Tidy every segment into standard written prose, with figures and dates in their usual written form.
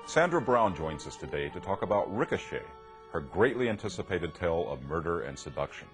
Sandra Brown joins us today to talk about Ricochet, her greatly anticipated tale of murder and seduction.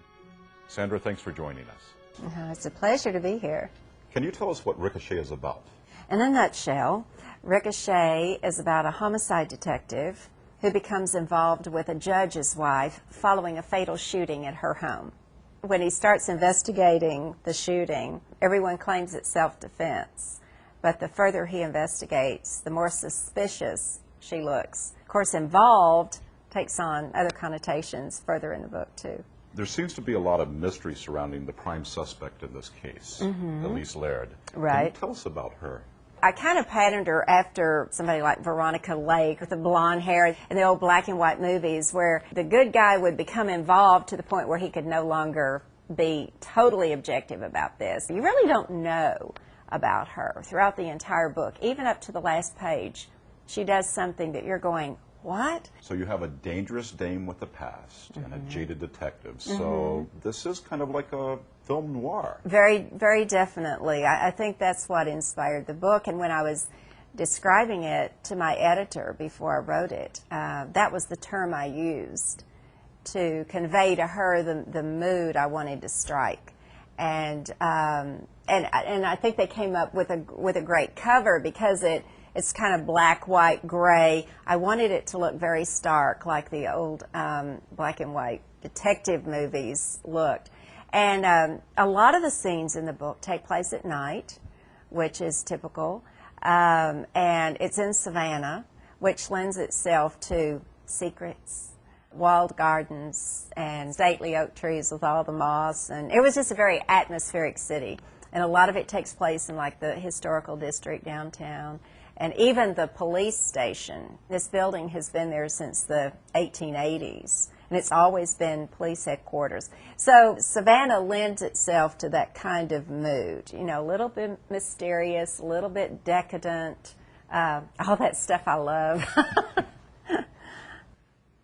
Sandra, thanks for joining us. It's a pleasure to be here. Can you tell us what Ricochet is about? In a nutshell, Ricochet is about a homicide detective who becomes involved with a judge's wife following a fatal shooting at her home. When he starts investigating the shooting, everyone claims it's self-defense. But the further he investigates, the more suspicious she looks. Of course, involved takes on other connotations further in the book, too. There seems to be a lot of mystery surrounding the prime suspect in this case, Elise Laird. Right. Can you tell us about her? I kind of patterned her after somebody like Veronica Lake with the blonde hair in the old black and white movies, where the good guy would become involved to the point where he could no longer be totally objective about this. You really don't know about her throughout the entire book, even up to the last page. She does something that you're going, what? So you have a dangerous dame with a past and a jaded detective. So this is kind of like a film noir. Very, very definitely. I think that's what inspired the book. And when I was describing it to my editor before I wrote it, that was the term I used to convey to her the mood I wanted to strike. And I think they came up with a great cover because it's kind of black, white, gray. I wanted it to look very stark, like the old black and white detective movies looked. And a lot of the scenes in the book take place at night, which is typical. And it's in Savannah, which lends itself to secrets, walled gardens, and stately oak trees with all the moss. And it was just a very atmospheric city. And a lot of it takes place in like the historical district downtown. And even the police station, this building has been there since the 1880s, and it's always been police headquarters. So Savannah lends itself to that kind of mood, you know, a little bit mysterious, a little bit decadent, all that stuff I love.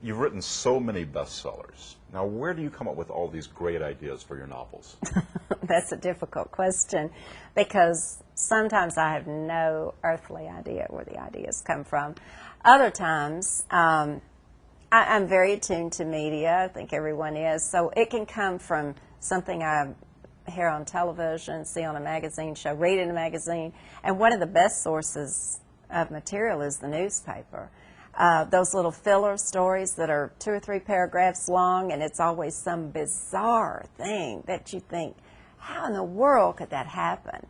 You've written so many bestsellers. Now, where do you come up with all these great ideas for your novels? That's a difficult question because sometimes I have no earthly idea where the ideas come from. Other times, I'm very attuned to media. I think everyone is. So it can come from something I hear on television, see on a magazine show, read in a magazine. And one of the best sources of material is the newspaper. Those little filler stories that are 2 or 3 paragraphs long, and it's always some bizarre thing that you think, how in the world could that happen?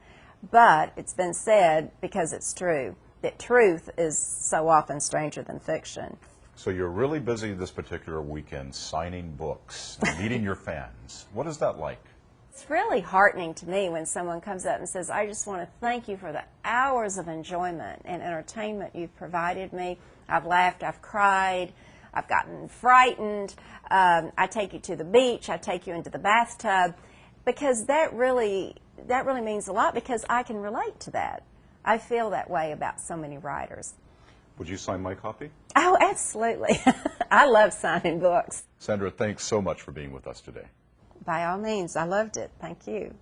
But it's been said, because it's true, that truth is so often stranger than fiction. So you're really busy this particular weekend signing books and meeting your fans. What is that like? It's really heartening to me when someone comes up and says, I just want to thank you for the hours of enjoyment and entertainment you've provided me. I've laughed, I've cried, I've gotten frightened. I take you to the beach, I take you into the bathtub, because that really means a lot, because I can relate to that. I feel that way about so many writers. Would you sign my copy? Oh, absolutely. I love signing books. Sandra, thanks so much for being with us today. By all means, I loved it. Thank you.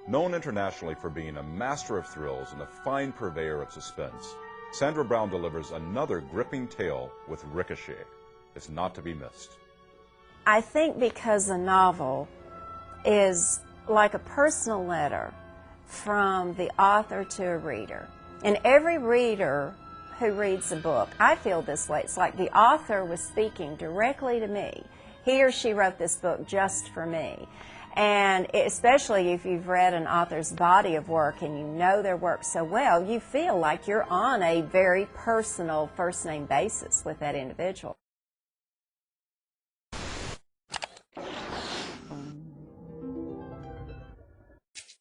Known internationally for being a master of thrills and a fine purveyor of suspense, Sandra Brown delivers another gripping tale with Ricochet. It's not to be missed. I think because a novel is like a personal letter from the author to a reader. And every reader who reads a book, I feel this way. It's like the author was speaking directly to me. He or she wrote this book just for me. And especially if you've read an author's body of work and you know their work so well, you feel like you're on a very personal first-name basis with that individual.